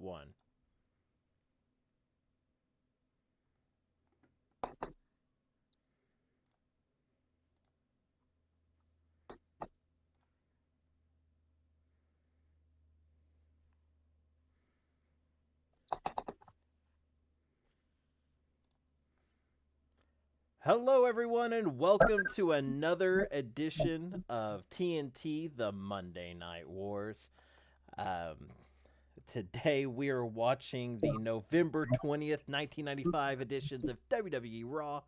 1. Hello, everyone, and welcome to another edition of TNT, the Monday Night Wars. Today, we are watching the November 20th, 1995 editions of WWE Raw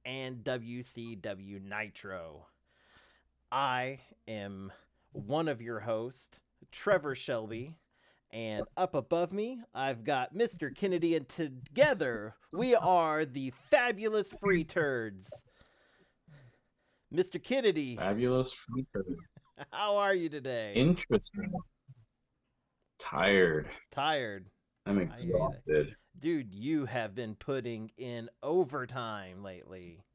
and WCW Nitro. I am one of your hosts, Trevor Shelby. And up above me, I've got Mr. Kennedy, and together we are the fabulous free turds. Mr. Kennedy. Fabulous free turd. How are you today? Interesting. Tired. I'm exhausted. Dude, you have been putting in overtime lately.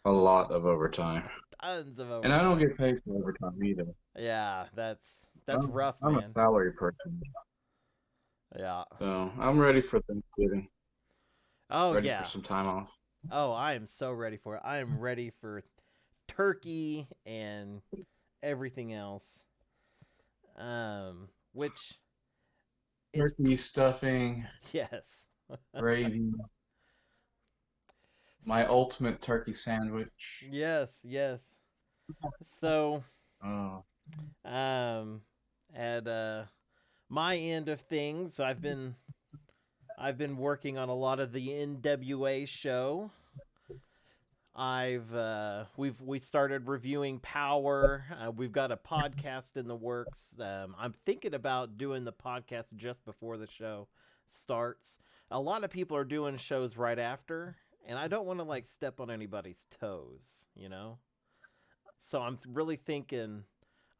A lot of overtime. Tons of overtime. And I don't get paid for overtime either. Yeah, that's rough, I'm man. a salary person. Yeah. So I'm ready for Thanksgiving. Oh, ready yeah. for some time off. Oh, I am so ready for it. I am ready for turkey and everything else. Which is turkey stuffing. Yes. Gravy. My ultimate turkey sandwich. Yes. So, Oh. at my end of things, I've been working on a lot of the NWA show. We started reviewing Power. We've got a podcast in the works. I'm thinking about doing the podcast just before the show starts. A lot of people are doing shows right after, and I don't want to like step on anybody's toes, you know? So I'm really thinking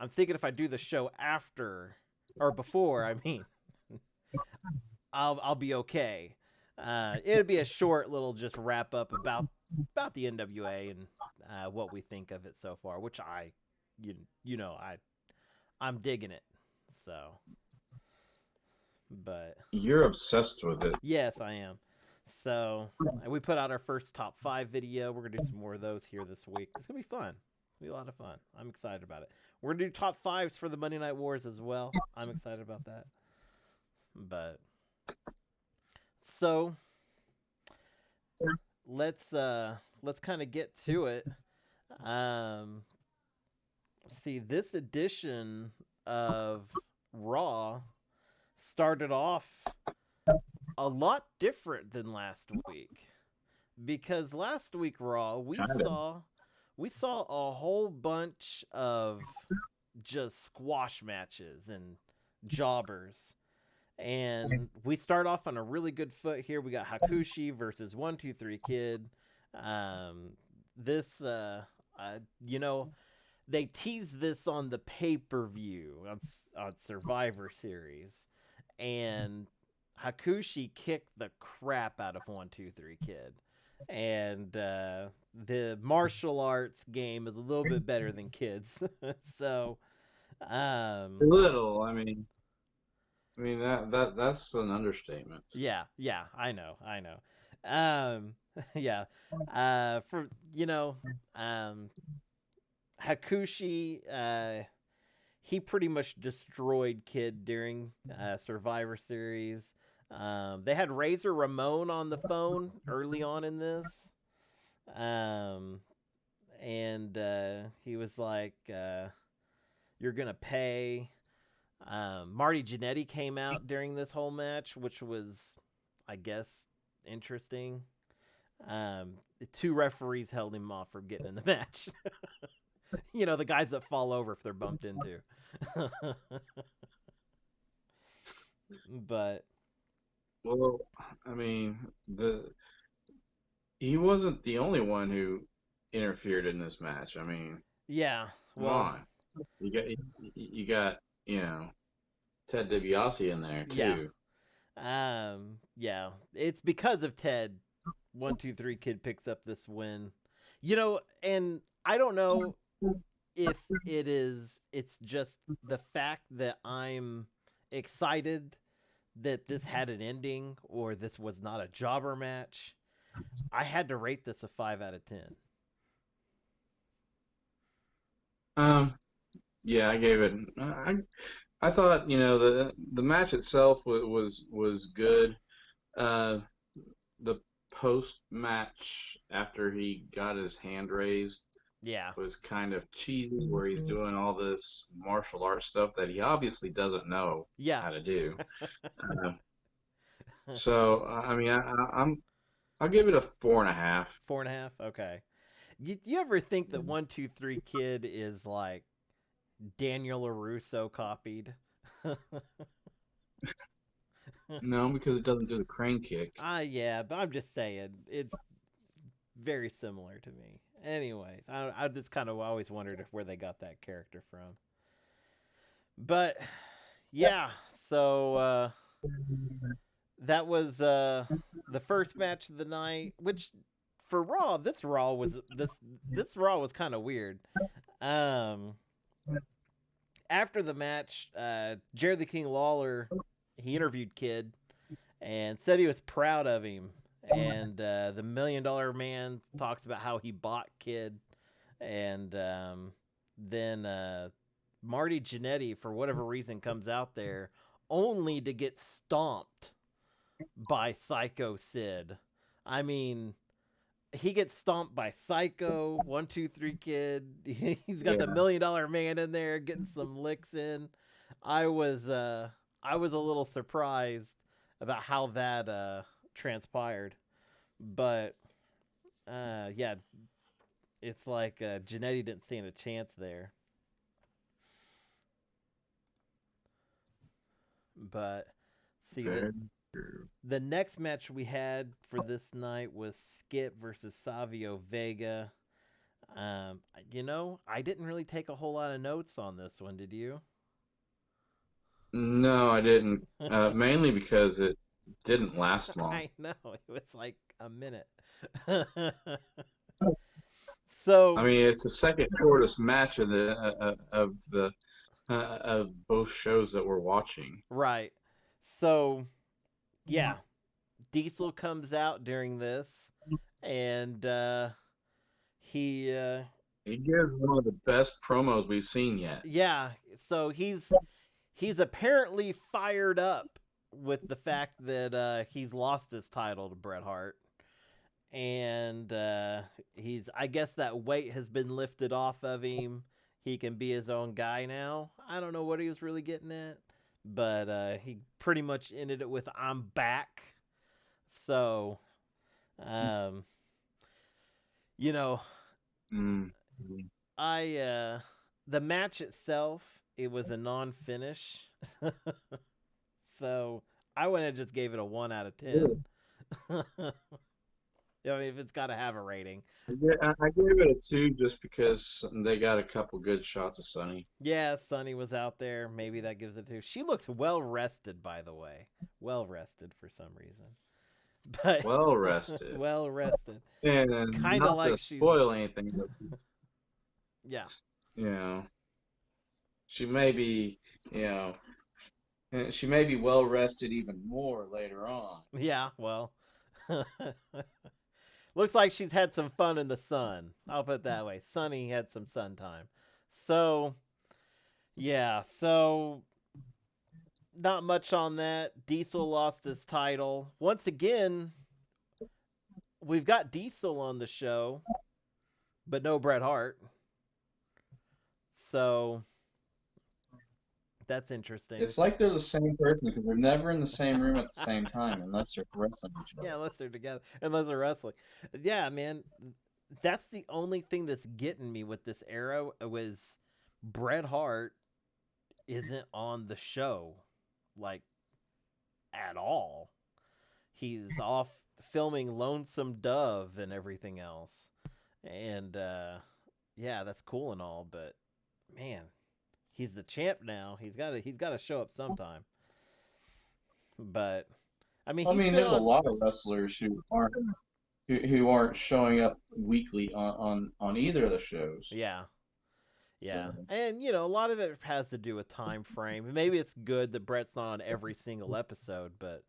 if I do the show after or before, I mean, I'll be okay. It'll be a short little just wrap up about the NWA and what we think of it so far, which I'm digging it. So, but you're obsessed with it. Yes, I am. So we put out our first top 5 video. We're gonna do some more of those here this week. It's gonna be fun. It'll be a lot of fun. I'm excited about it. We're gonna do top 5s for the Monday Night Wars as well. I'm excited about that. But so let's kind of get to it. See, this edition of Raw started off a lot different than last week, because last week Raw we saw a whole bunch of just squash matches and jobbers. And we start off on a really good foot here. We got Hakushi versus 1-2-3 Kid. They teased this on the pay-per-view on Survivor Series, and Hakushi kicked the crap out of 1-2-3 Kid. And the martial arts game is a little bit better than Kid's. So, a little. I mean that's an understatement. Yeah, I know. Yeah. Hakushi, he pretty much destroyed Kid during Survivor Series. They had Razor Ramon on the phone early on in this. And he was like, you're going to pay. Marty Jannetty came out during this whole match, which was, I guess, interesting. 2 referees held him off from getting in the match. The guys that fall over if they're bumped into. But, well, I mean, he wasn't the only one who interfered in this match. I mean, yeah, come on, you got Ted DiBiase in there too. Yeah, it's because of Ted. 1-2-3 Kid picks up this win. And I don't know if it's just the fact that I'm excited that this had an ending or this was not a jobber match, I had to rate this a 5 out of 10. Um, yeah, I gave it. I thought the match itself was good. Uh, the post match after he got his hand raised Yeah. was kind of cheesy, where he's doing all this martial arts stuff that he obviously doesn't know Yeah. how to do. Uh, so I mean, I'll give it a 4.5. 4.5. Okay. You ever think that 123 Kid is like Daniel LaRusso copied? No, because it doesn't do the crane kick. Yeah, but I'm just saying it's very similar to me. Anyways, I just kind of always wondered if where they got that character from. But yeah, so that was the first match of the night. Which for Raw, this Raw was kind of weird. Um, After the match, Jerry the King Lawler he interviewed Kid and said he was proud of him. And the $1 Million Man talks about how he bought Kid, and then Marty Jannetty, for whatever reason, comes out there only to get stomped by Psycho Sid. I mean, he gets stomped by Psycho, 123 Kid. He's got the Yeah. $1 Million Man in there getting some licks in. I was I was a little surprised about how that transpired, but yeah, it's like Jannetty didn't stand a chance there. But see Very true. the next match we had for this night was Skip versus Savio Vega. I didn't really take a whole lot of notes on this one. Did you? No, I didn't. Mainly because it didn't last long. I know it was like a minute. So I mean, it's the second shortest match of both shows that we're watching. right, so yeah, Diesel comes out during this, and he He gives one of the best promos we've seen yet. yeah, so he's apparently fired up with the fact that he's lost his title to Bret Hart, and he's I guess that weight has been lifted off of him. He can be his own guy now. I don't know what he was really getting at, but he pretty much ended it with "I'm back." So, um, you know, Mm. the match itself, it was a non-finish. So I went and just gave it a 1 out of 10. I mean, if it's got to have a rating. I gave it a 2 just because they got a couple good shots of Sunny. Yeah, Sunny was out there. Maybe that gives it 2. She looks well rested, by the way. Well rested for some reason. But Well rested. well rested. And Kind of not like to she's spoil anything, but yeah. you know, she may be, you know, she may be well rested even more later on. Yeah, well. Looks like she's had some fun in the sun. I'll put it that way. Sunny had some sun time. So, yeah, so not much on that. Diesel lost his title. Once again, we've got Diesel on the show, but no Bret Hart. So, that's interesting. It's like they're the same person because they're never in the same room at the same time unless they're wrestling each Yeah, other. unless they're together, unless they're wrestling. Yeah, man, that's the only thing that's getting me with this era was Bret Hart isn't on the show like at all. He's off filming Lonesome Dove and everything else. And yeah, that's cool and all, but man, he's the champ now. He's got to show up sometime. But I mean, I he's mean, been there's a on lot of wrestlers who aren't showing up weekly on either of the shows. yeah. Yeah, So, and a lot of it has to do with time frame. Maybe it's good that Brett's not on every single episode, but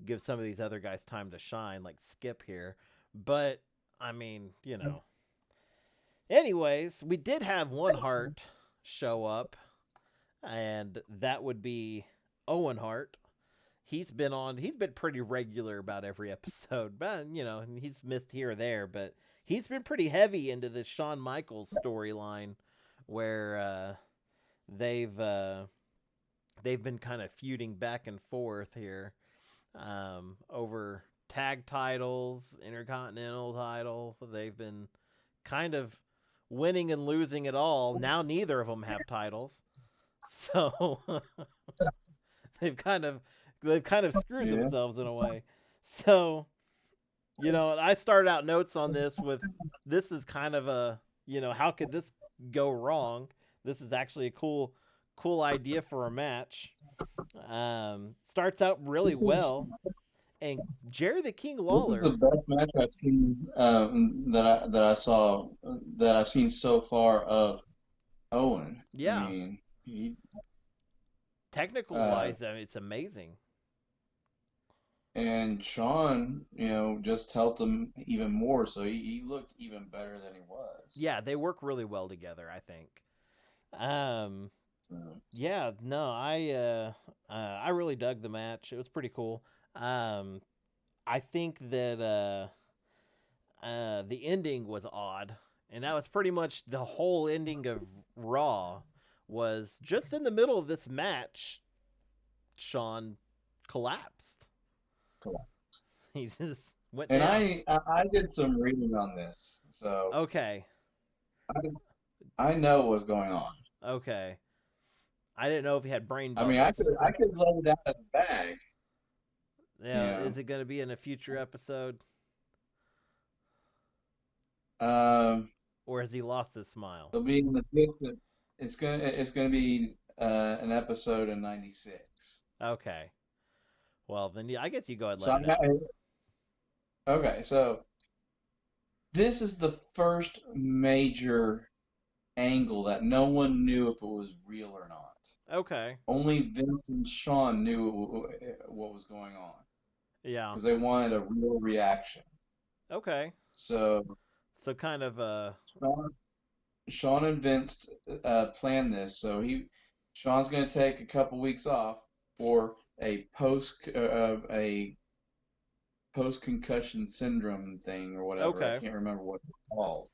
give some of these other guys time to shine, like Skip here. But I mean, Anyways, we did have one Hart show up, and that would be Owen Hart. He's been on. He's been pretty regular about every episode, but he's missed here or there. But he's been pretty heavy into the Shawn Michaels storyline, where they've uh, they've been kind of feuding back and forth here over tag titles, intercontinental title. They've been kind of winning and losing it all. Now neither of them have titles, so they've kind of screwed yeah. themselves in a way. So I started out notes on this with this is kind of a how could this go wrong? This is actually a cool idea for a match. Starts out really This is well, and Jerry the King this is the Lawler. best match I've seen that I saw that I've seen so far of Owen. I Yeah, mean, he technical uh, wise, I mean, it's amazing. and Sean, just helped him even more, so he looked even better than he was. Yeah, they work really well together, I think. Um, So, yeah, no, I really dug the match. It was pretty cool. Um, I think that the ending was odd, and that was pretty much the whole ending of Raw. Was just in the middle of this match, Sean collapsed. cool. He just went And down. I did some reading on this, so Okay, I know what's going on. okay. I didn't know if he had brain I mean, bubbles. I could let it out of the bag, Yeah, you is it going to be in a future episode, know. or has he lost his smile? It'll be in the distant. It's gonna be an episode in '96. Okay. Well, then I guess you go ahead and So let it out. okay, so this is the first major angle that no one knew if it was real or not. Okay. Only Vince and Sean knew what was going on Yeah. because they wanted a real reaction. Okay. So So kind of Sean, Sean and Vince planned this. So Sean's going to take a couple weeks off for a post concussion syndrome thing or whatever. I okay. can't remember what it's called,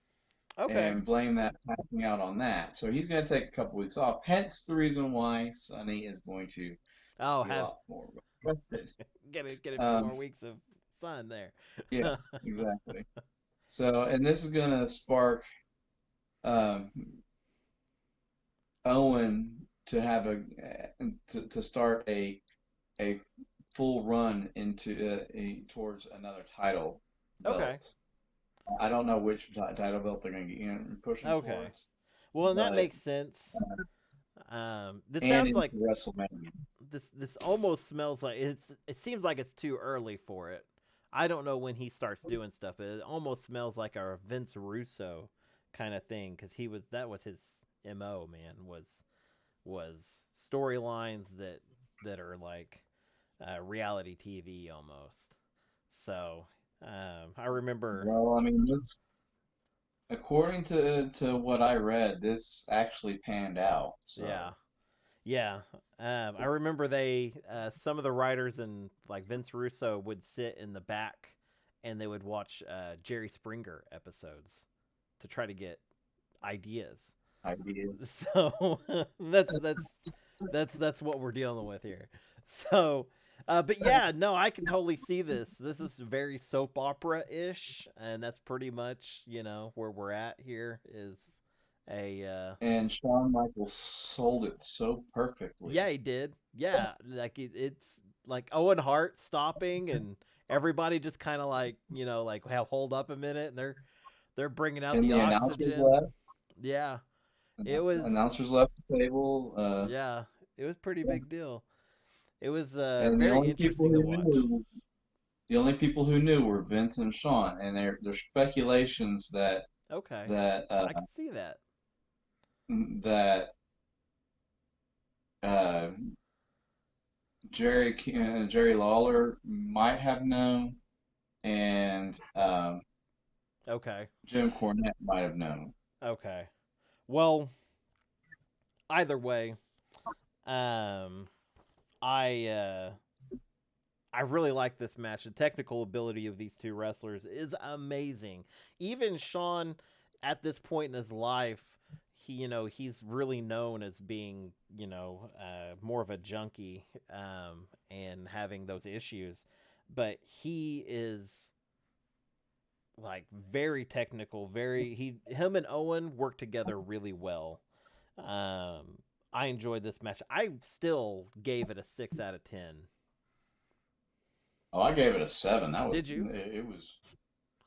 Okay. and blame that passing out on that. So he's going to take a couple weeks off. Hence the reason why Sonny is going to I'll be a have lot more rested. get a few more Um, weeks of sun there. yeah, exactly. So, and this is going to spark um, Owen to have to start a full run into towards another title Okay. belt. I don't know which title belt they're going to get pushing Okay. towards, Well, and that but makes sense. This and sounds into like WrestleMania. this almost smells like it seems like it's too early for it. I don't know when he starts doing stuff, but it almost smells like a Vince Russo kind of thing cuz that was his MO, man, was storylines that are like reality TV almost. So, I remember Well, I mean, this according to what I read, this actually panned out. yeah. So Yeah, I remember they some of the writers and like Vince Russo would sit in the back and they would watch Jerry Springer episodes to try to get ideas. ideas. So that's what we're dealing with here. So, but yeah, no, I can totally see this. This is very soap opera ish, and that's pretty much where we're at here is a And Shawn Michaels sold it so yeah, perfectly. he did. Yeah, like it's like Owen Hart stopping and everybody just kind of like like hold up a minute and they're bringing out And the the announcers oxygen. left. Yeah, it was Announcers left the table. yeah, it was pretty big deal. It was And very interesting to watch. the only people who knew were Vince and Sean. And there's speculations Okay, that I can see that. that uh, Jerry Lawler might have known, and Okay. Jim Cornette might have known. Okay. Well, either way, um, I I really like this match. The technical ability of these two wrestlers is amazing. Even Sean, at this point in his life, he's really known as being more of a junkie, and having those issues, but he is like very technical. Him and Owen work together really well. Um, I enjoyed this match. I still gave it a 6 out of 10. Oh, I gave it a 7. Did you? It was,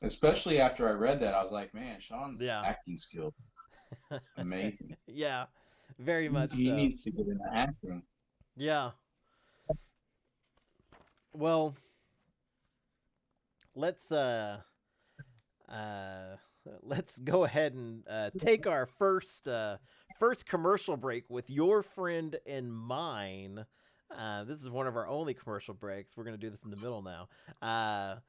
especially after I read that, I was like, man, Sean's Yeah. acting skill amazing. Yeah, very much He so. needs to get into acting. Yeah. Well, let's uh let's go ahead and take our first commercial break with your friend and mine. This is one of our only commercial breaks. We're gonna do this in the middle now.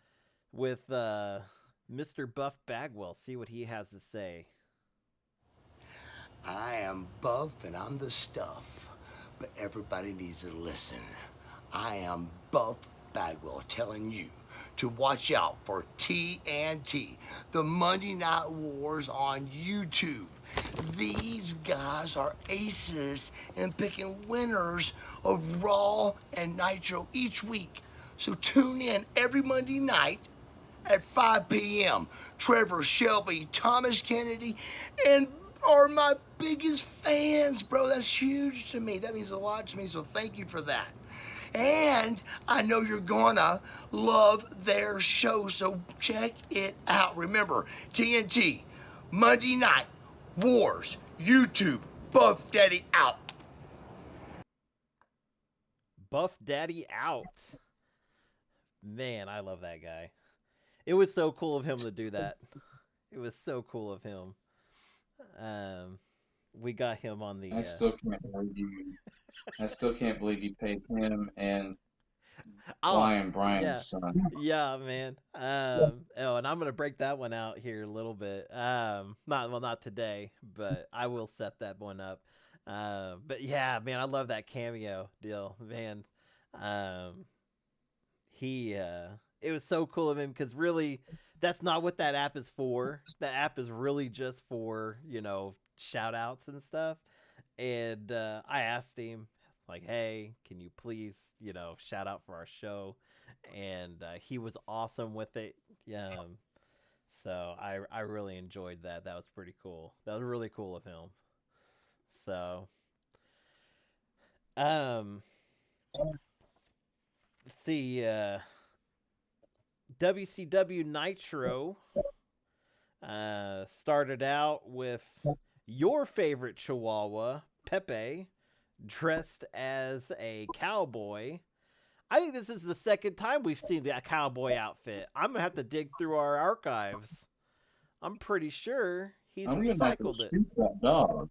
With Mr. Buff Bagwell. See what he has to say. I am Buff and I'm the stuff, but everybody needs to listen. I am Buff Bagwell telling you to watch out for TNT, the Monday Night Wars on YouTube. These guys are aces in picking winners of Raw and Nitro each week. So tune in every Monday night at 5 p.m. Trevor, Shelby, Thomas Kennedy, and are my biggest fans, bro. That's huge to me. That means a lot to me, so thank you for that. And I know you're gonna love their show, so check it out. Remember, TNT, Monday Night Wars, YouTube, Buff Daddy out. Buff Daddy out. Man, I love that guy. It was so cool of him to do that. It was so cool of him. Um, we got him on the. I still can't believe you paid him and Oh, Brian yeah, Bryan's son. yeah, man. Oh, and I'm gonna break that one out here a little bit. Not today, but I will set that one up. But yeah, man, I love that cameo deal, man. Um, he it was so cool of him because really that's not what that app is for. That app is really just for shout outs and stuff. And I asked him like, hey, can you please shout out for our show? And he was awesome with it. So I really enjoyed that. That was pretty cool. That was really cool of him. So um see WCW Nitro started out with your favorite Chihuahua, Pepe, dressed as a cowboy. I think this is the second time we've seen that cowboy outfit. I'm going to have to dig through our archives. I'm pretty sure he's I'm gonna have to recycled it. shoot that dog.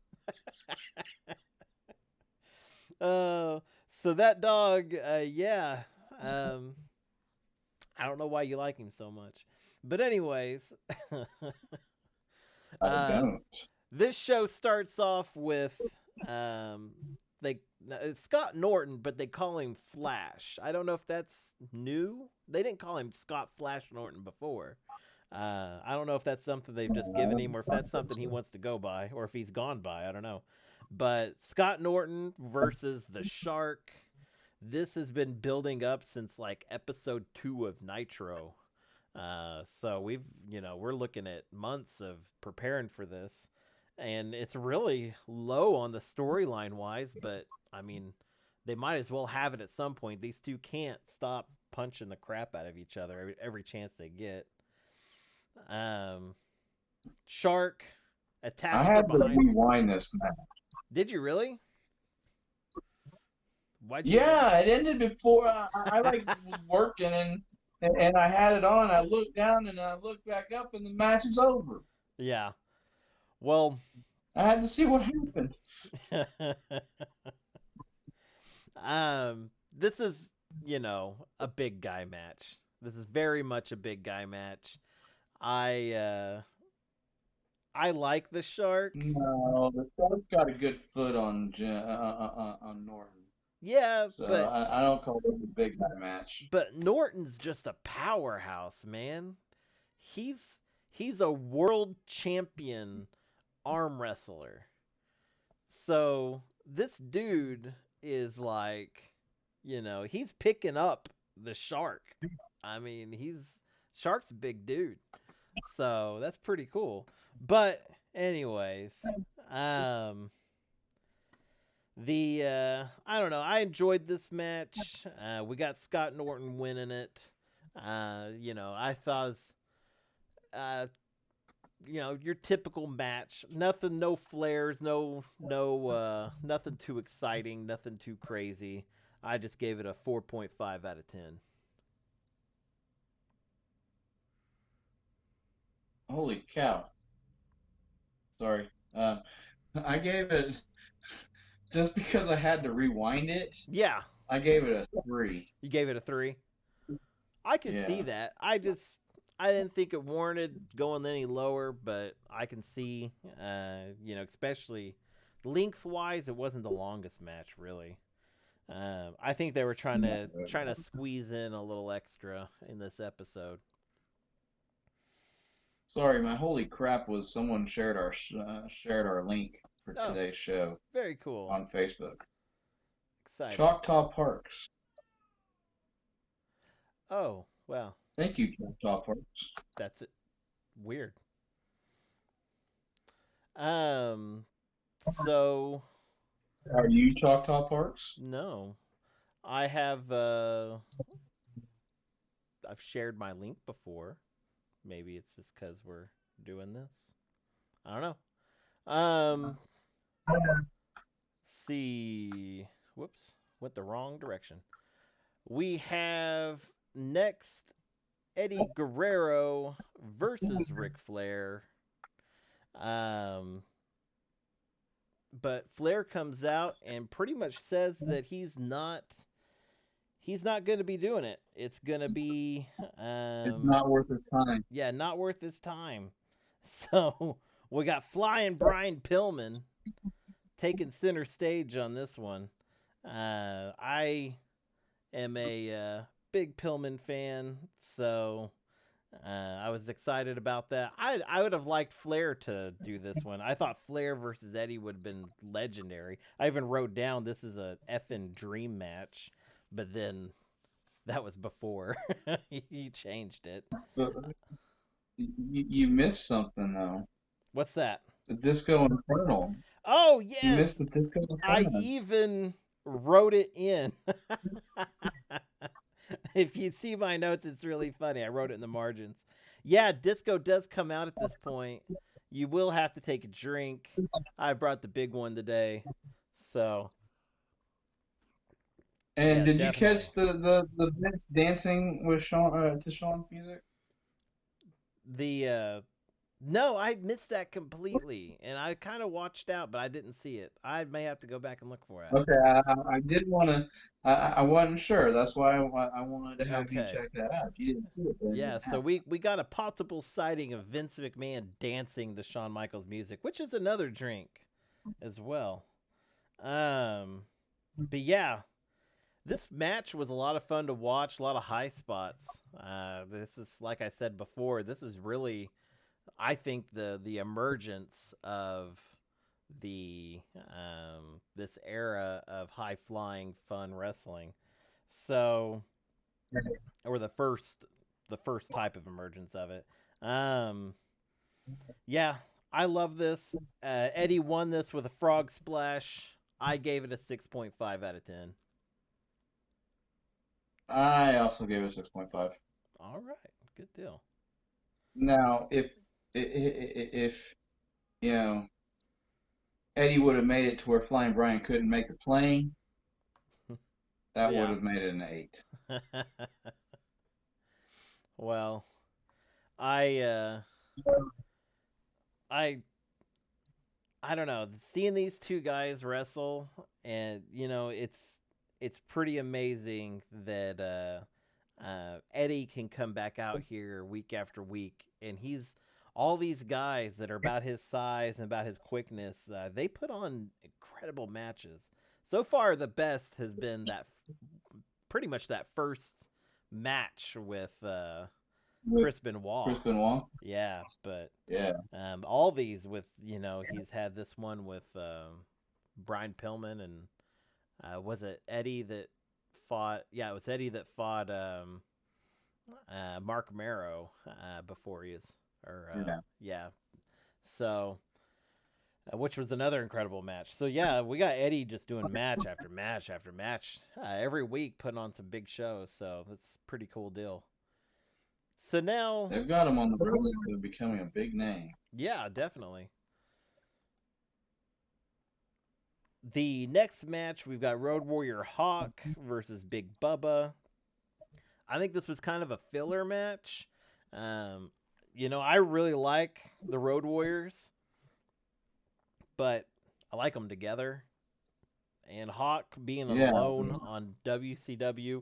So that dog, yeah. I don't know why you like him so much. But anyways, I um, don't. this show starts off with they it's Scott Norton, but they call him Flash. I don't know if that's new. They didn't call him Scott Flash Norton before. I don't know if that's something they've just given him, or if that's something he wants to go by, or if he's gone by. I don't know. But Scott Norton versus the Shark. This has been building up since like episode 2 of Nitro. So we're looking at months of preparing for this, and it's really low on the storyline wise, but I mean, they might as well have it at some point. These two can't stop punching the crap out of each other every chance they get. Um, Shark I attacks from had to behind. rewind this match. Did you really? Why'd you? Yeah, it ended before I like was working and I had it on. I looked down and I looked back up and the match is over. Yeah. Well, I had to see what happened. This is, a big guy match. This is very much a big guy match. I uh I like the Shark. No, the Shark's got a good foot on Norton. Yeah, So I don't call this a big guy match. but Norton's just a powerhouse, man. He's he's a world champion arm wrestler. So this dude is like, he's picking up the Shark. I mean, Shark's a big dude. So that's pretty cool. But anyways, um I don't know. I enjoyed this match. We got Scott Norton winning it. I thought it was, uh, your typical match. Nothing, no flares, nothing too exciting, nothing too crazy. I just gave it a 4.5 out of 10. Holy cow! Sorry. I gave it just because I had to rewind it. Yeah, I gave it a 3. you gave it a 3. I can see Yeah. that. I didn't think it warranted going any lower, but I can see, especially lengthwise, it wasn't the longest match really. I think they were trying to squeeze in a little extra in this episode. Sorry, my holy crap was someone shared our link for Oh, today's show very cool. on Facebook. Exciting. Choctaw Parks. Oh, well, Thank you, Choctaw Parks. that's it. Weird. Um, so Are you Choctaw Parks? no, I have I've shared my link before. Maybe it's just because we're doing this. I don't know. See. Whoops. Went the wrong direction. We have next Eddie Guerrero versus Ric Flair. Um, but Flair comes out and pretty much says that he's not going to be doing it. It's going to be It's not worth his time. yeah, not worth his time. So we got Flying Brian Pillman taking center stage on this one. I am a big Pillman fan, so I was excited about that. I would have liked Flair to do this one. I thought Flair versus Eddie would have been legendary. I even wrote down this is a effing dream match, but then that was before he changed it. But you missed something though. What's that? The Disco Inferno. Oh You yes, missed the Disco I Inferno. even wrote it in. If you see my notes, it's really funny. I wrote it in the margins. Yeah, disco does come out at this point. You will have to take a drink. I brought the big one today. So, And yeah, did you definitely. catch the Vince dancing with Sean to Sean's music? The no, I missed that completely. And I kind of watched out, but I didn't see it. I may have to go back and look for it. Okay, I did want to. I wasn't sure. That's why I wanted to have you Okay. check that out. If you didn't see it, then it Yeah, didn't so happen. we got a possible sighting of Vince McMahon dancing to Shawn Michaels music, which is another drink as well. Um, but yeah, this match was a lot of fun to watch, a lot of high spots. This is like I said before, this is really, I think, the emergence of the this era of high flying fun wrestling. So, or the first type of emergence of it. Um, yeah, I love this. Eddie won this with a frog splash. I gave it a 6.5 out of 10. I also gave it a 6.5. All right, good deal. Now, if you know Eddie would have made it to where Flying Brian couldn't make the plane, that would Yeah. have made it an 8. Well, I uh, I I don't know, seeing these two guys wrestle, and it's pretty amazing that Eddie can come back out here week after week, and he's all these guys that are about his size and about his quickness. They put on incredible matches. So far, the best has been that pretty much that first match with With Chris Benoit. Chris Benoit. Yeah, but Yeah. all these with he's had this one with Brian Pillman, and was it Eddie that fought? Yeah, it was Eddie that fought Mark Marrow before he is, or yeah. So, which was another incredible match. So yeah, we got Eddie just doing match after match after match every week, putting on some big shows. So that's a pretty cool deal. So now they've got him on the road to becoming a big name. Yeah, definitely. The next match, we've got Road Warrior Hawk versus Big Bubba. I think this was kind of a filler match. I really like the Road Warriors, but I like them together. And Hawk being alone on WCW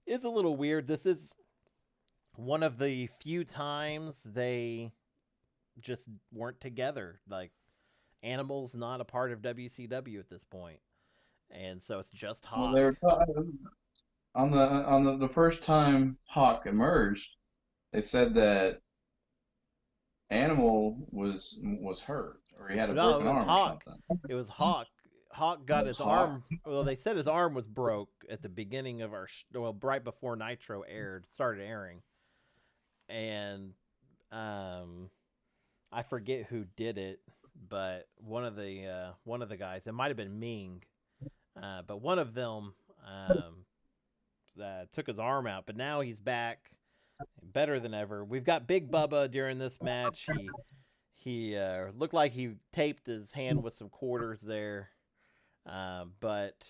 is a little weird. This is one of the few times they just weren't together. Like, Animal's not a part of WCW at this point, and so it's just Hawk. Well, they were on the first time Hawk emerged. They said that Animal was hurt, or he had a broken arm or something. It was Hawk. Hawk got his arm. Well, they said his arm was broke at the beginning of our right before Nitro started airing, and I forget who did it, but one of the guys, it might have been Ming, but one of them took his arm out, but now he's back, better than ever. We've got Big Bubba during this match. He looked like he taped his hand with some quarters there, but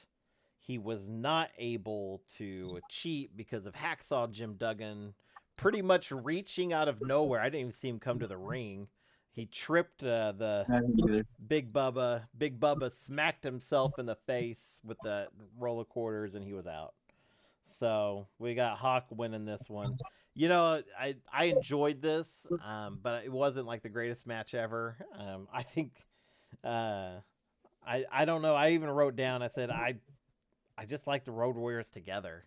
he was not able to cheat because of Hacksaw Jim Duggan pretty much reaching out of nowhere. I didn't even see him come to the ring. He tripped the Big Bubba. Big Bubba smacked himself in the face with the roller quarters, and he was out. So we got Hawk winning this one. I enjoyed this, but it wasn't like the greatest match ever. I think I don't know. I even wrote down. I said I just like the Road Warriors together.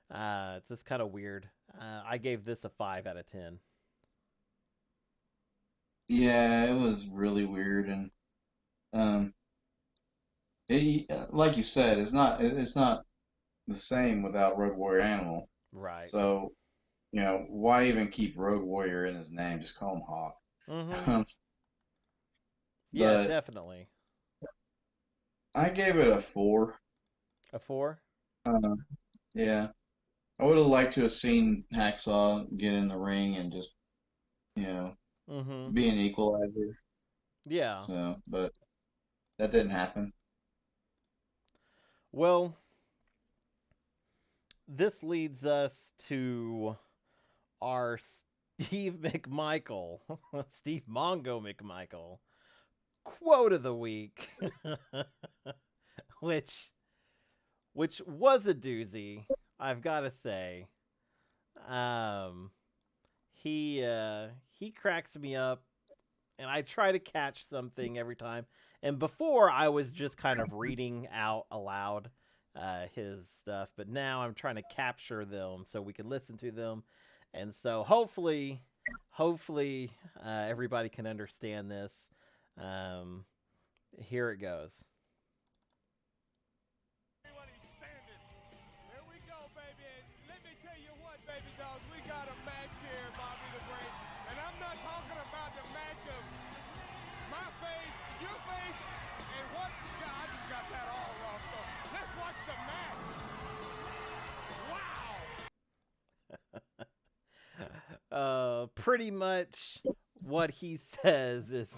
It's just kind of weird. I gave this a 5 out of 10. Yeah, it was really weird, and like you said, it's not the same without Road Warrior Animal. Right. So, why even keep Road Warrior in his name? Just call him Hawk. Mm-hmm. Yeah, definitely. I gave it a 4. A 4? Yeah. I would have liked to have seen Hacksaw get in the ring and just, Mm-hmm. be an equalizer. Yeah. So, but that didn't happen. Well, this leads us to our Steve McMichael, Steve Mongo McMichael quote of the week, which was a doozy, I've got to say. He cracks me up, and I try to catch something every time. And before, I was just kind of reading out aloud his stuff, but now I'm trying to capture them so we can listen to them. And so hopefully everybody can understand this. Here it goes. Pretty much what he says is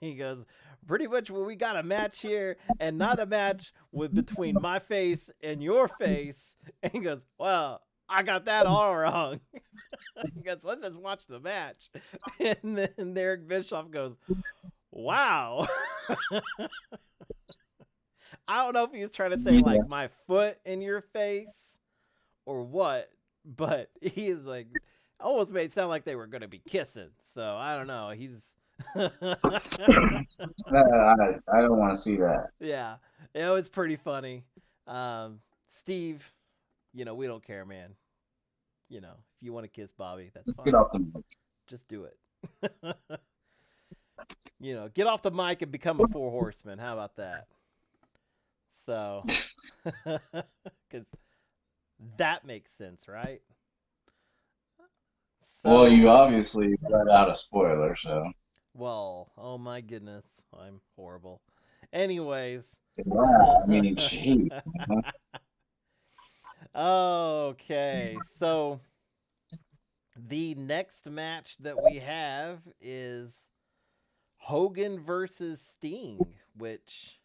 he goes, pretty much we got a match here, and not a match between my face and your face. And he goes, well, I got that all wrong. He goes, let's just watch the match. And then Eric Bischoff goes, Wow. I don't know if he was trying to say Yeah. like my foot in your face or what, but he is like almost made it sound like they were going to be kissing. So I don't know. He's I don't want to see that. yeah, it was pretty funny. Steve, we don't care, man. If you want to kiss Bobby, that's Let's fine. get off the mic. Just do it. Get off the mic and become a four horseman. How about that? So, because that makes sense, right? So, Well, you obviously let out a spoiler, so. well, oh my goodness, I'm horrible. Anyways. Yeah, I mean, gee. Okay, so the next match that we have is Hogan versus Sting, which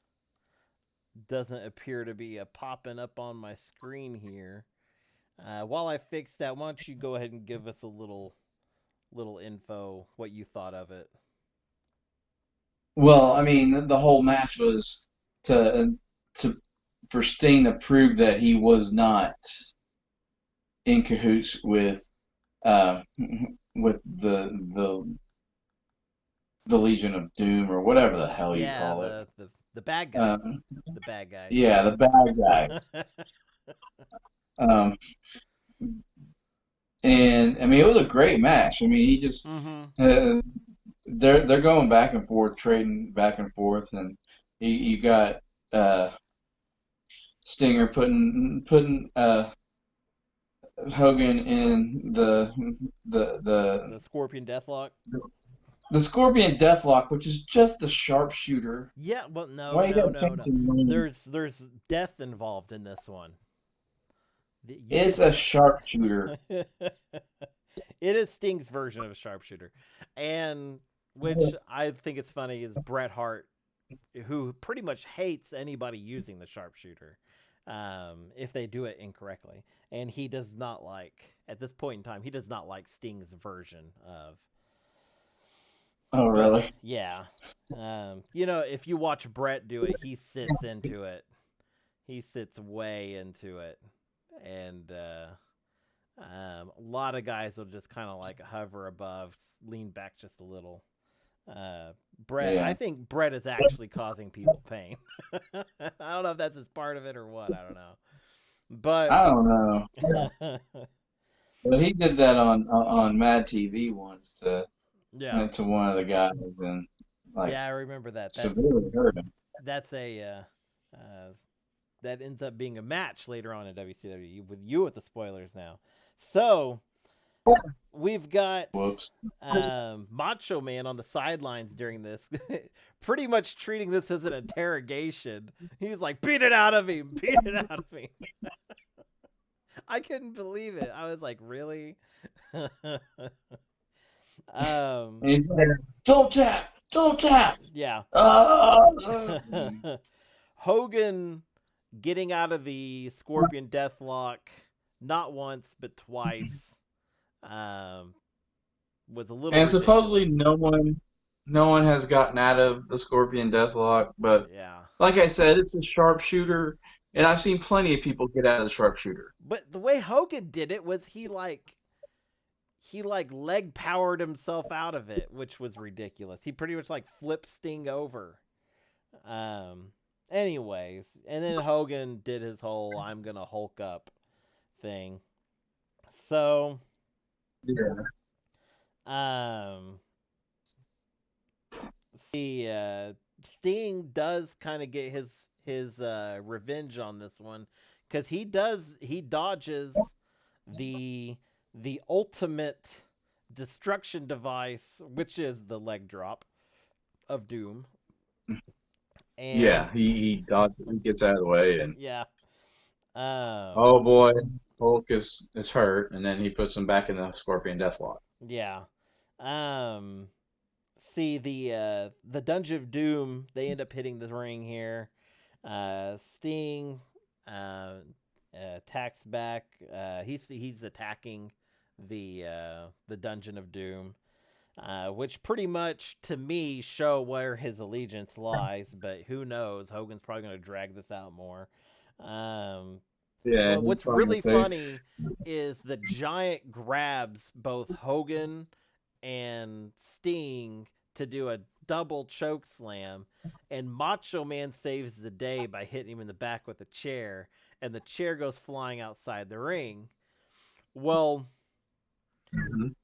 doesn't appear to be popping up on my screen here. While I fix that, why don't you go ahead and give us a little info, what you thought of it. Well, I mean, the whole match was to for Sting to prove that he was not in cahoots uh with the Legion of Doom or whatever the hell you Yeah, call it. the bad Uh, guys. The bad guys. yeah, the bad guy. Um, and I mean, it was a great match. I mean, he just Mm-hmm. they're going back and forth, trading back and forth, and you got uh Stinger putting Hogan in The Scorpion Deathlock. the Scorpion Deathlock, which is just a sharpshooter. Yeah, well, no, Why you no, gotta no, change no. the name? There's death involved in this one. You It's a sharpshooter. it is Sting's version of a sharpshooter, and which I think it's funny is Bret Hart, who pretty much hates anybody using the sharpshooter, if they do it incorrectly, and he does not like at this point in time he does not like Sting's version of. Oh, But really? yeah, if you watch Bret do it, he sits into it. He sits way into it, and a lot of guys will just kind of like hover above, lean back just a little. I Yeah. think Bret is actually causing people pain. I don't know if that's just part of it or what. I don't know, but I don't know. But he did that on Mad TV once yeah, to one of the guys and like yeah, I remember that. severely hurt him. That's that ends up being a match later on in WCW with you with the spoilers now. So we've got Whoops. Macho Man on the sidelines during this, pretty much treating this as an interrogation. He's like, beat it out of him, beat it out of him. I couldn't believe it. I was like, really? And he's like, don't tap. Yeah. Ah! Hogan getting out of the Scorpion Deathlock not once but twice was a little And supposedly ridiculous. no one has gotten out of the Scorpion Deathlock, but Yeah. like I said, it's a sharpshooter, and I've seen plenty of people get out of the sharpshooter. But the way Hogan did it was he leg powered himself out of it, which was ridiculous. He pretty much like flipped Sting over. Anyways, and then Hogan did his whole I'm gonna Hulk up thing. So Yeah. Sting does kind of get his revenge on this one because he dodges the ultimate destruction device, which is the leg drop of Doom. And Yeah, he dodges, he gets out of the way, and yeah. oh boy, Hulk is hurt, and then he puts him back in the Scorpion Deathlock. Yeah. See the Dungeon of Doom, they end up hitting the ring here. Sting attacks back. He's attacking the Dungeon of Doom. which pretty much to me show where his allegiance lies. But who knows? Hogan's probably going to drag this out more. Yeah, But he's what's probably gonna really say. funny is the Giant grabs both Hogan and Sting to do a double choke slam, and Macho Man saves the day by hitting him in the back with a chair, and the chair goes flying outside the ring. Well, Mhm.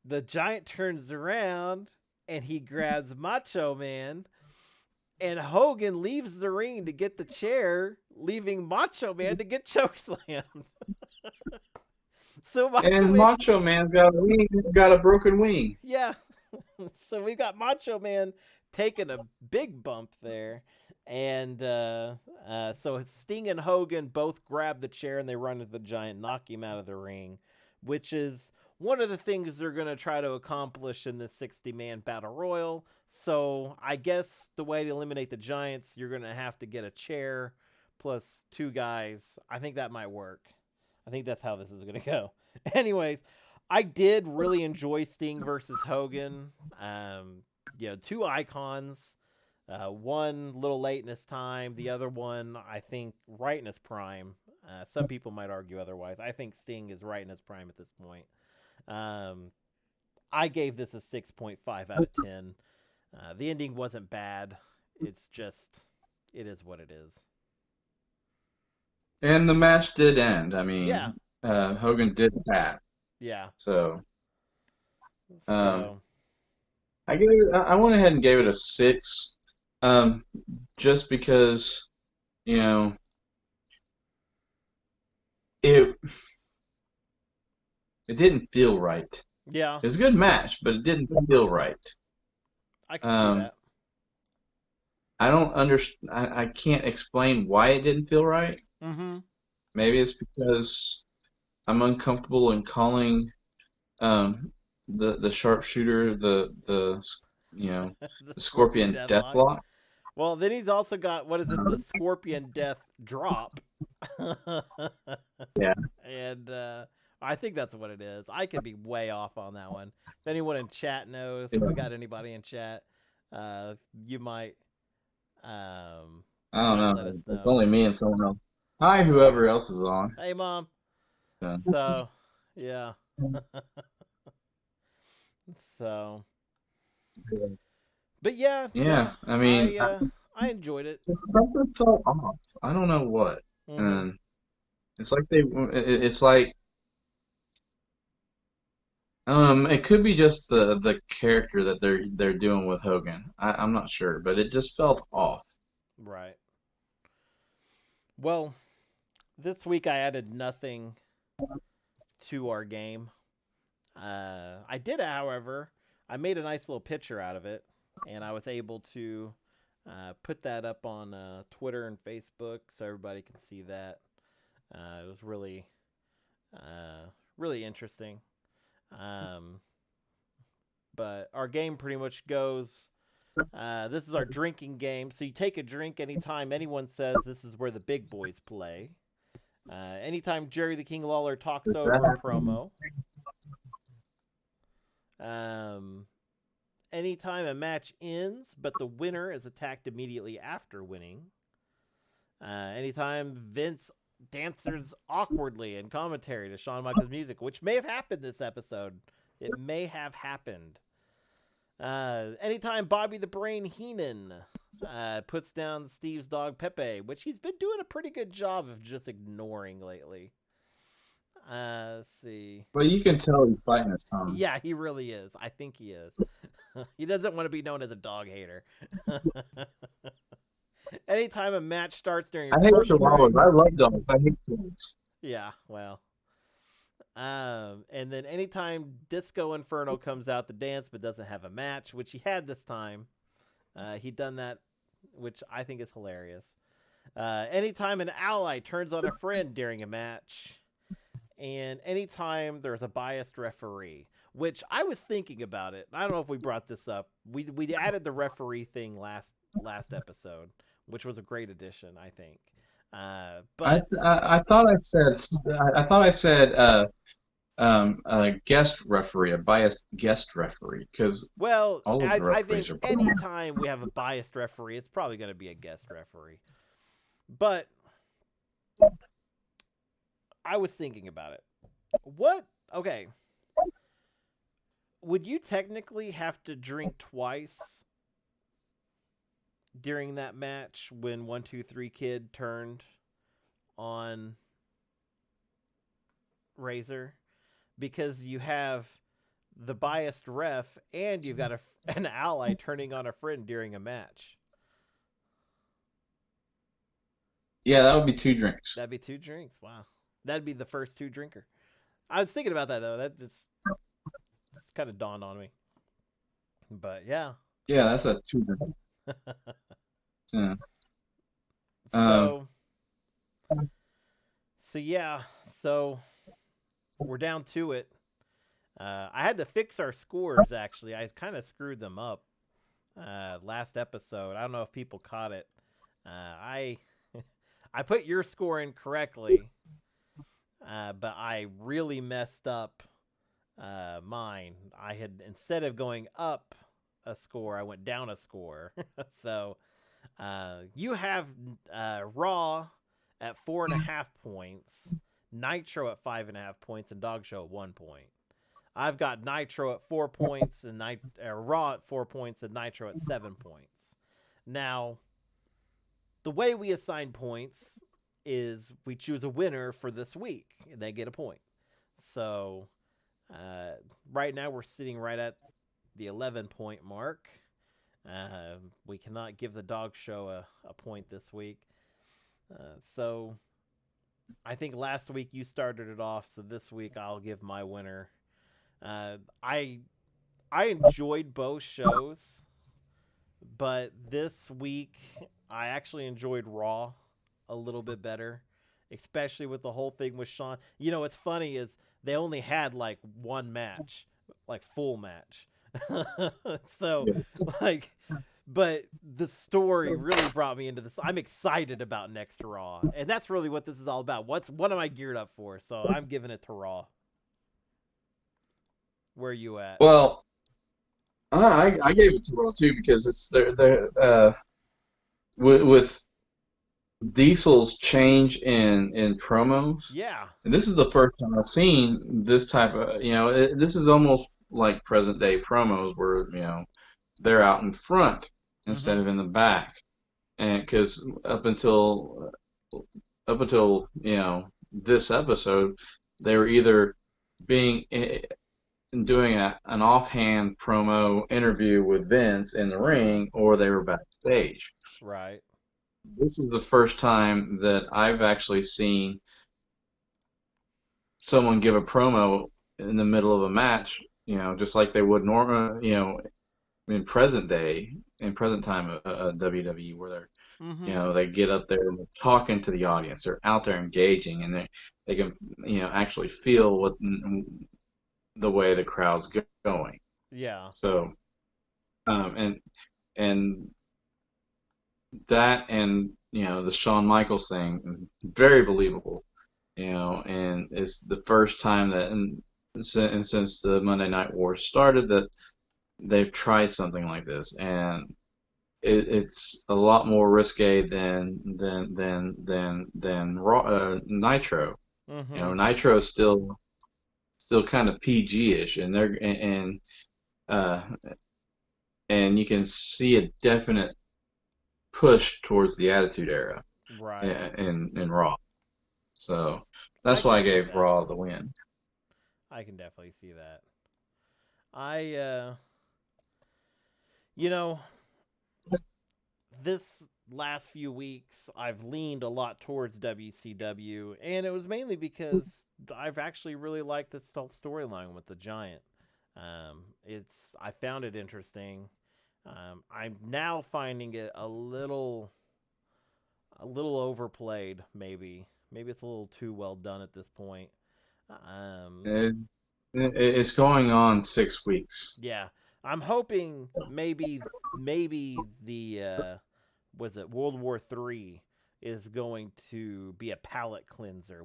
the Giant turns around and he grabs Macho Man, and Hogan leaves the ring to get the chair, leaving Macho Man to get chokeslammed. So Macho And Man, Macho Man's got a wing, got a broken wing. yeah. So we got Macho Man taking a big bump there. And so Sting and Hogan both grab the chair and they run to the Giant, knock him out of the ring, which is one of the things they're going to try to accomplish in this 60-man battle royal. So I guess the way to eliminate the Giants, you're going to have to get a chair plus 2 guys. I think that might work. I think that's how this is going to go. Anyways, I did really enjoy Sting versus Hogan. 2 icons. One a little late in his time. The other one, I think, right in his prime. Some people might argue otherwise. I think Sting is right in his prime at this point. I gave this a 6.5 out of 10. The ending wasn't bad. It's just, it is what it is. And the match did end. I Yeah. mean, Hogan did that. Yeah. So So, I went ahead and gave it a 6, just because you know it it didn't feel right. yeah, It was a good match, but it didn't feel right. I can see Um, that. I don't understand. I can't explain why it didn't feel right. Mm-hmm. Maybe it's because I'm uncomfortable in calling the sharpshooter the you know The the Scorpion Scorpion Deathlock. Deathlock. Well, then he's also got, what is it, the Scorpion Death Drop. Yeah. And I think that's what it is. I could be way off on that one. If anyone in chat knows, if we got anybody in chat, you might I don't let know. us It's know. only me and someone else. Hi, whoever else is on. Hey, Mom. So, So, yeah. So, but yeah, yeah, no, I mean, I enjoyed it. something felt off. I don't know what. Mm-hmm. And it's like it's like it could be just the character that they're doing with Hogan. I'm not sure, but it just felt off. Right. Well, this week I added nothing to our game. I did, however, I made a nice little picture out of it, and I was able to put that up on Twitter and Facebook so everybody can see that. It was really interesting. Um, but our game pretty much goes. This is our drinking game. So you take a drink anytime anyone says this is where the big boys play. Anytime Jerry the King Lawler talks Does over that a happen? promo. Um, Anytime a match ends, but the winner is attacked immediately after winning. Anytime Vince dances awkwardly in commentary to Shawn Michaels music, which may have happened this episode. It may have happened. Anytime Bobby the Brain Heenan puts down Steve's dog Pepe, which he's been doing a pretty good job of just ignoring lately. Let's see. Well, you can tell he's biting his tongue. Yeah, he really is. I think he is. He doesn't want to be known as a dog hater. Anytime a match starts during a I hate promo, chihuahuas. I love dogs. I hate dogs. yeah, well. And then anytime Disco Inferno comes out to dance but doesn't have a match, which he had this time, he done that, which I think is hilarious. Anytime an ally turns on a friend during a match, and anytime there's a biased referee, which I was thinking about it. I don't know if we brought this up. We added the referee thing last episode, which was a great addition, I think. I But I thought I said a guest referee, a biased guest referee, because Well, all of the I referees think are biased. anytime we have a biased referee, it's probably going to be a guest referee. But I was thinking about it. What? Okay. Would you technically have to drink twice during that match when 1-2-3 Kid turned on Razor? Because you have the biased ref and you've got an ally turning on a friend during a match. Yeah, that would be 2 drinks. That'd be 2 drinks. Wow. That'd be the first 2 drinker. I was thinking about that though. That just it's kind of dawned on me. But yeah. Yeah, that's a 2 drink. Yeah. So yeah. So we're down to it. I had to fix our scores actually. I kind of screwed them up last episode. I don't know if people caught it. I put your score in correctly, but I really messed up mine. I had, instead of going up a score, I went down a score. So you have Raw at 4.5 points, Nitro at 5.5 points, and Dog Show at 1 point. I've got Nitro at 4 points and Raw at 4 points and Nitro at 7 points. Now, the way we assign points is we choose a winner for this week and they get a point. So right now we're sitting right at the 11-point mark. We cannot give the Dog Show a point this week. So I think last week you started it off, so this week I'll give my winner. I enjoyed both shows, but this week I actually enjoyed Raw a little bit better, especially with the whole thing with Shawn. You know, what's funny is they only had like one match, like full match. So, like, but the story really brought me into this. I'm excited about next Raw, and that's really what this is all about. What am I geared up for? So I'm giving it to Raw. Where are you at? Well, I gave it to Raw too because it's with Diesel's change in promos. Yeah. And this is the first time I've seen this type of, this is almost like present day promos where, they're out in front instead of in the back. And because up until, this episode, they were either doing an offhand promo interview with Vince in the ring or they were backstage. Right. This is the first time that I've actually seen someone give a promo in the middle of a match, just like they would normally, in present time of WWE, where they're, they get up there and they're talking to the audience, they're out there engaging, and they can, actually feel what the way the crowd's going. Yeah. So, and that, and the Shawn Michaels thing, very believable. And it's the first time that, and since the Monday Night Wars started, that they've tried something like this, and it's a lot more risque than Raw, Nitro. Nitro is still kind of PG-ish, and and you can see a definite push towards the Attitude Era, right, in Raw. So that's why I gave Raw the win. I can definitely see that. This last few weeks, I've leaned a lot towards WCW, and it was mainly because I've actually really liked this storyline with the Giant. I found it interesting. I'm now finding it a little overplayed. Maybe it's a little too well done at this point. It's going on 6 weeks. Yeah, I'm hoping maybe the was it World War III is going to be a palate cleanser.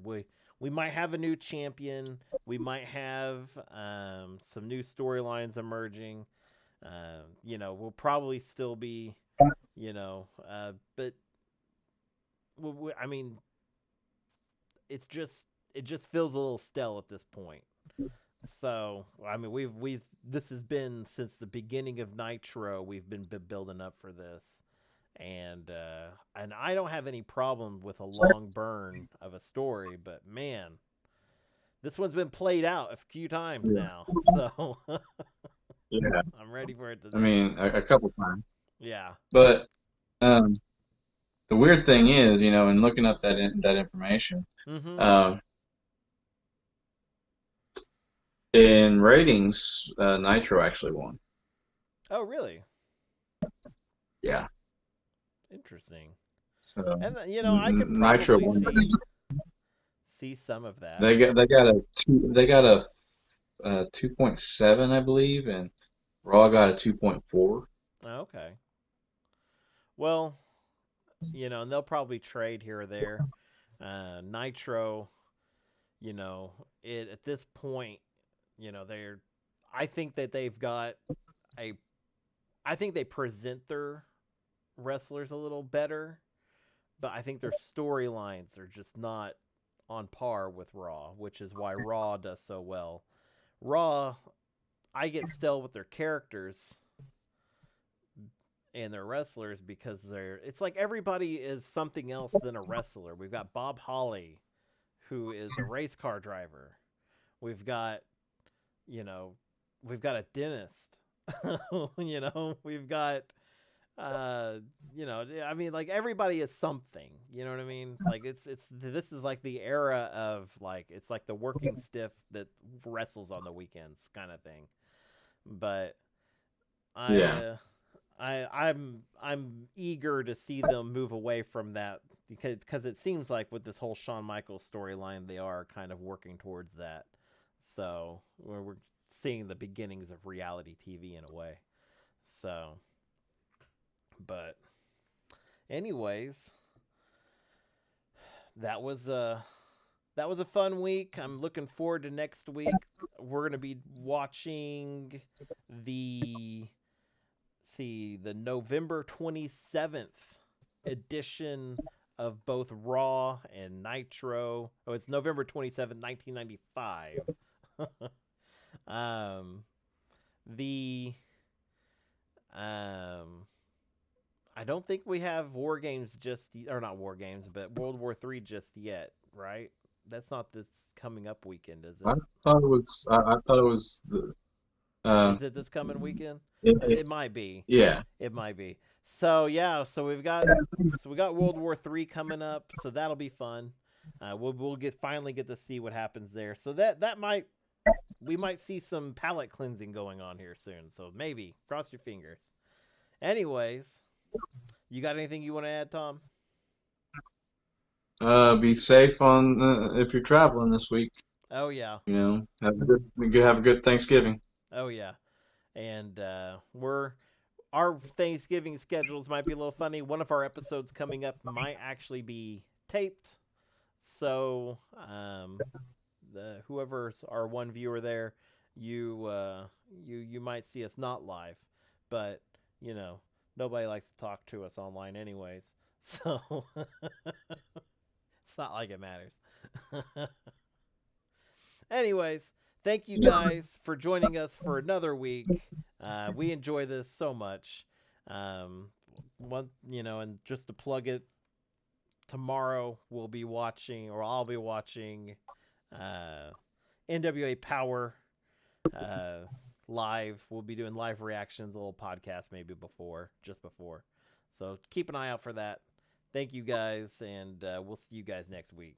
we might have a new champion. We might have some new storylines emerging. We'll probably still be, but I mean, it just feels a little stale at this point. So, I mean, this has been since the beginning of Nitro. We've been building up for this, and I don't have any problem with a long burn of a story, but man, this one's been played out a few times now, so Yeah. I'm ready for it to. I mean, a couple times. Yeah. But the weird thing is, in looking up that information, Mm-hmm. in ratings, Nitro actually won. Oh, really? Yeah. Interesting. So And I could Nitro probably won. see some of that. They got a 2.7, I believe, and Raw got a 2.4. Okay. Well, and they'll probably trade here or there. Nitro, it at this point, they're. I think that they've got a. I think they present their wrestlers a little better, but I think their storylines are just not on par with Raw, which is why Raw does so well. Raw, I get stale with their characters and their wrestlers because it's like everybody is something else than a wrestler. We've got Bob Holly, who is a race car driver. We've got, we've got a dentist. We've got I mean, like everybody is something, you know what I mean? Like this is like the era of like it's like the working stiff that wrestles on the weekends kind of thing. But Yeah. I'm eager to see them move away from that because it seems like with this whole Shawn Michaels storyline they are kind of working towards that. So we're seeing the beginnings of reality TV in a way. So, but anyways, that was a fun week. I'm looking forward to next week. We're gonna be watching the November 27th edition of both Raw and Nitro. Oh, it's November 27th, 1995. The I don't think we have War Games or not War Games, but World War III just yet, right? That's not this coming up weekend, is I it? thought it was. I thought it was the. Is it this coming weekend? It might be. Yeah. It might be. So yeah, so we got World War III coming up, so that'll be fun. We'll finally get to see what happens there. So we might see some palate cleansing going on here soon. So maybe cross your fingers. Anyways, you got anything you want to add, Tom? Be safe on if you're traveling this week. Oh yeah. Have a good Thanksgiving. Oh yeah. And our Thanksgiving schedules might be a little funny. One of our episodes coming up might actually be taped. So, whoever's our one viewer there, you might see us not live, but nobody likes to talk to us online anyways. So it's not like it matters. Anyways, thank you guys for joining us for another week. We enjoy this so much. And just to plug it, tomorrow I'll be watching NWA Power live. We'll be doing live reactions, a little podcast maybe just before. So keep an eye out for that. Thank you guys, and we'll see you guys next week.